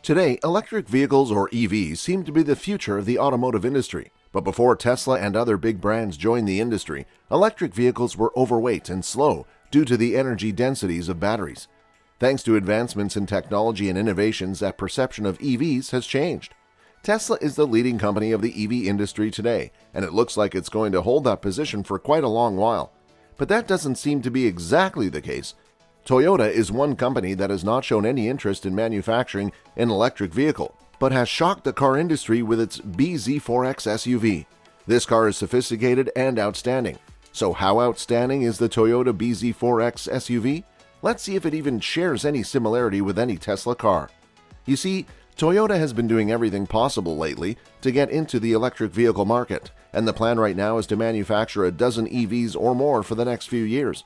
Today, electric vehicles or EVs seem to be the future of the automotive industry. But before Tesla and other big brands joined the industry, electric vehicles were overweight and slow due to the energy densities of batteries. Thanks to advancements in technology and innovations, that perception of EVs has changed. Tesla is the leading company of the EV industry today, and it looks like it's going to hold that position for quite a long while. But that doesn't seem to be exactly the case. Toyota is one company that has not shown any interest in manufacturing an electric vehicle, but has shocked the car industry with its bZ4X SUV. This car is sophisticated and outstanding. So how outstanding is the Toyota bZ4X SUV? Let's see if it even shares any similarity with any Tesla car. You see, Toyota has been doing everything possible lately to get into the electric vehicle market, and the plan right now is to manufacture a dozen EVs or more for the next few years.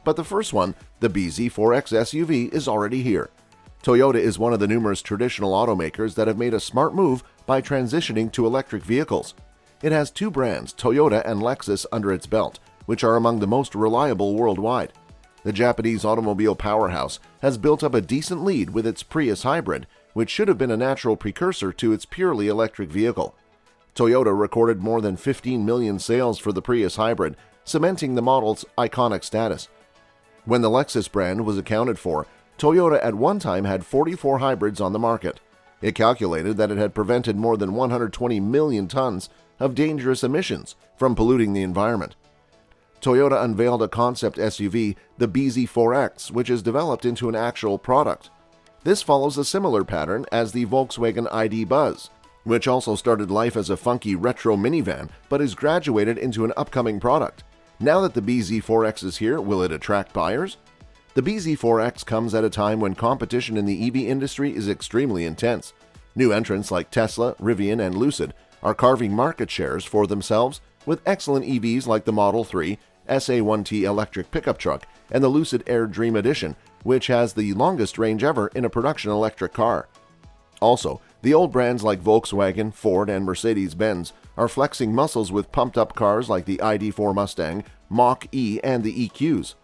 But the first one, the bZ4X SUV, is already here. Toyota is one of the numerous traditional automakers that have made a smart move by transitioning to electric vehicles. It has two brands, Toyota and Lexus, under its belt, which are among the most reliable worldwide. The Japanese automobile powerhouse has built up a decent lead with its Prius hybrid, which should have been a natural precursor to its purely electric vehicle. Toyota recorded more than 15 million sales for the Prius hybrid, cementing the model's iconic status. When the Lexus brand was accounted for, Toyota at one time had 44 hybrids on the market. It calculated that it had prevented more than 120 million tons of dangerous emissions from polluting the environment. Toyota unveiled a concept SUV, the bZ4X, which is developed into an actual product. This follows a similar pattern as the Volkswagen ID. Buzz, which also started life as a funky retro minivan but is graduated into an upcoming product. Now that the bZ4X is here, will it attract buyers? The bZ4X comes at a time when competition in the EV industry is extremely intense. New entrants like Tesla, Rivian, and Lucid are carving market shares for themselves with excellent EVs like the Model 3, SA1T electric pickup truck, and the Lucid Air Dream Edition, which has the longest range ever in a production electric car. Also, the old brands like Volkswagen, Ford, and Mercedes-Benz are flexing muscles with pumped-up cars like the ID.4 Mustang, Mach-E, and the EQs.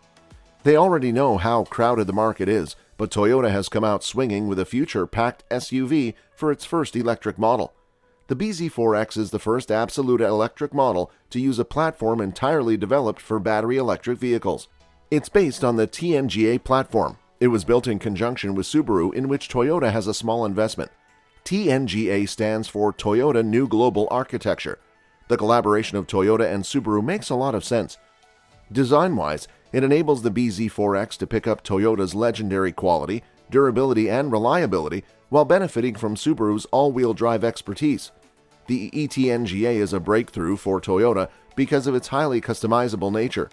They already know how crowded the market is, but Toyota has come out swinging with a future-packed SUV for its first electric model. The bZ4X is the first absolute electric model to use a platform entirely developed for battery electric vehicles. It's based on the TNGA platform. It was built in conjunction with Subaru, in which Toyota has a small investment. TNGA stands for Toyota New Global Architecture. The collaboration of Toyota and Subaru makes a lot of sense. Design-wise, it enables the bZ4X to pick up Toyota's legendary quality, durability, and reliability while benefiting from Subaru's all-wheel drive expertise. The eTNGA is a breakthrough for Toyota because of its highly customizable nature.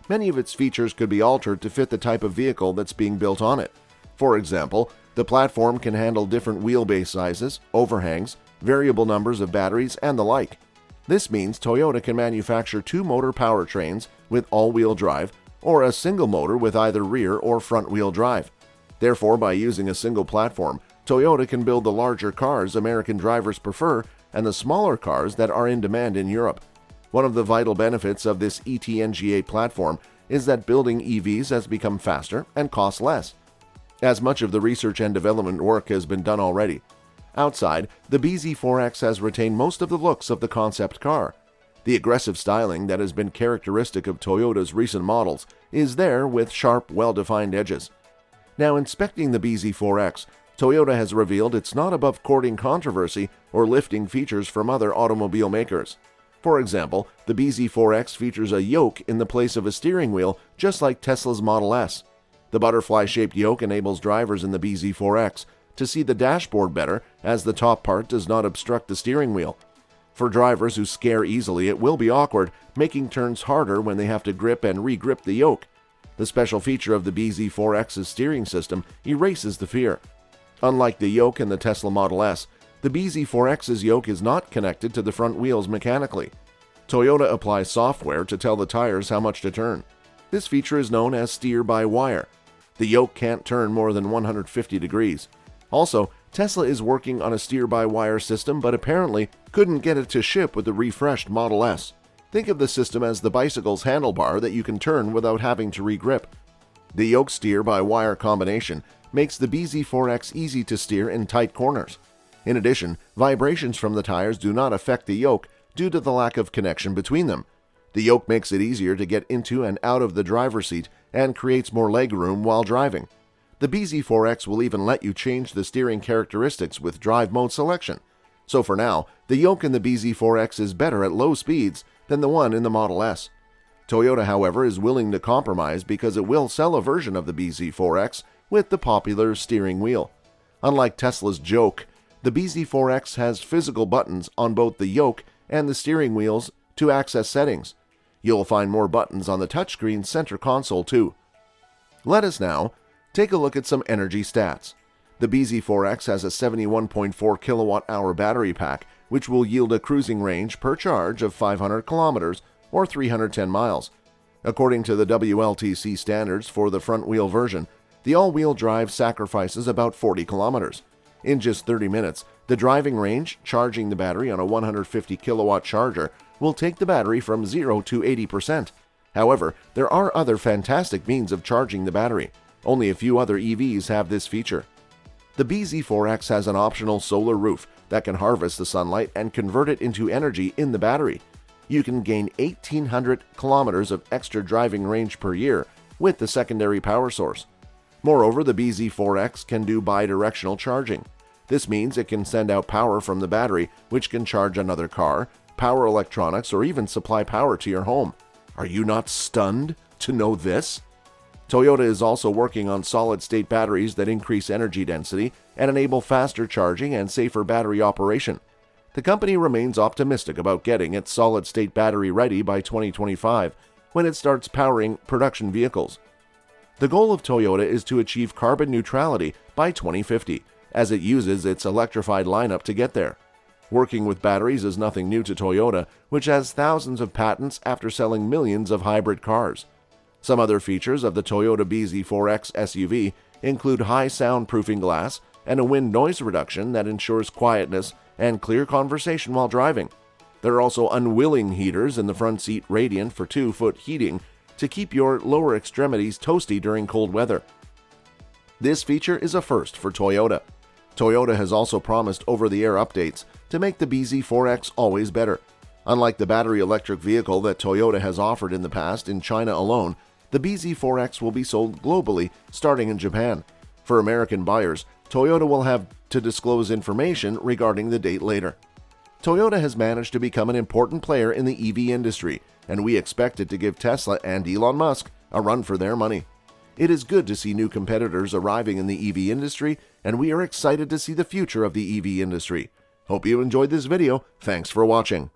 Many of its features could be altered to fit the type of vehicle that's being built on it. For example, the platform can handle different wheelbase sizes, overhangs, variable numbers of batteries, and the like. This means Toyota can manufacture two-motor powertrains with all-wheel drive or a single motor with either rear or front-wheel drive. Therefore, by using a single platform, Toyota can build the larger cars American drivers prefer and the smaller cars that are in demand in Europe. One of the vital benefits of this eTNGA platform is that building EVs has become faster and costs less, as much of the research and development work has been done already. Outside, the bZ4X has retained most of the looks of the concept car. The aggressive styling that has been characteristic of Toyota's recent models is there with sharp, well-defined edges. Now, inspecting the bZ4X, Toyota has revealed it's not above courting controversy or lifting features from other automobile makers. For example, the bZ4X features a yoke in the place of a steering wheel, just like Tesla's Model S. The butterfly-shaped yoke enables drivers in the bZ4X to see the dashboard better, as the top part does not obstruct the steering wheel. For drivers who scare easily, it will be awkward, making turns harder when they have to grip and re-grip the yoke. The special feature of the bZ4X's steering system erases the fear. Unlike the yoke in the Tesla Model S, the bZ4X's yoke is not connected to the front wheels mechanically. Toyota applies software to tell the tires how much to turn. This feature is known as steer-by-wire. The yoke can't turn more than 150 degrees. Also, Tesla is working on a steer-by-wire system, but apparently couldn't get it to ship with the refreshed Model S. Think of the system as the bicycle's handlebar that you can turn without having to re-grip. The yoke steer-by-wire combination makes the bZ4X easy to steer in tight corners. In addition, vibrations from the tires do not affect the yoke due to the lack of connection between them. The yoke makes it easier to get into and out of the driver's seat and creates more leg room while driving. The bZ4X will even let you change the steering characteristics with drive mode selection. So for now, the yoke in the bZ4X is better at low speeds than the one in the Model S. Toyota, however, is willing to compromise because it will sell a version of the bZ4X with the popular steering wheel. Unlike Tesla's joke, the bZ4X has physical buttons on both the yoke and the steering wheels to access settings. You'll find more buttons on the touchscreen center console too. Let us now take a look at some energy stats. The bZ4X has a 71.4 kilowatt-hour battery pack, which will yield a cruising range per charge of 500 kilometers or 310 miles. According to the WLTC standards for the front-wheel version, the all-wheel drive sacrifices about 40 kilometers. In just 30 minutes, the driving range, charging the battery on a 150 kilowatt charger, will take the battery from 0 to 80%. However, there are other fantastic means of charging the battery. Only a few other EVs have this feature. The bZ4X has an optional solar roof that can harvest the sunlight and convert it into energy in the battery. You can gain 1,800 kilometers of extra driving range per year with the secondary power source. Moreover, the bZ4X can do bidirectional charging. This means it can send out power from the battery, which can charge another car, power electronics, or even supply power to your home. Are you not stunned to know this? Toyota is also working on solid-state batteries that increase energy density and enable faster charging and safer battery operation. The company remains optimistic about getting its solid-state battery ready by 2025, when it starts powering production vehicles. The goal of Toyota is to achieve carbon neutrality by 2050, as it uses its electrified lineup to get there. Working with batteries is nothing new to Toyota, which has thousands of patents after selling millions of hybrid cars. Some other features of the Toyota bZ4X SUV include high soundproofing glass and a wind noise reduction that ensures quietness and clear conversation while driving. There are also unwilling heaters in the front seat radiant for 2-foot heating to keep your lower extremities toasty during cold weather. This feature is a first for Toyota. Toyota has also promised over-the-air updates to make the bZ4X always better. Unlike the battery electric vehicle that Toyota has offered in the past in China alone, the bZ4X will be sold globally starting in Japan. For American buyers, Toyota will have to disclose information regarding the date later. Toyota has managed to become an important player in the EV industry, and we expect it to give Tesla and Elon Musk a run for their money. It is good to see new competitors arriving in the EV industry, and we are excited to see the future of the EV industry. Hope you enjoyed this video. Thanks for watching.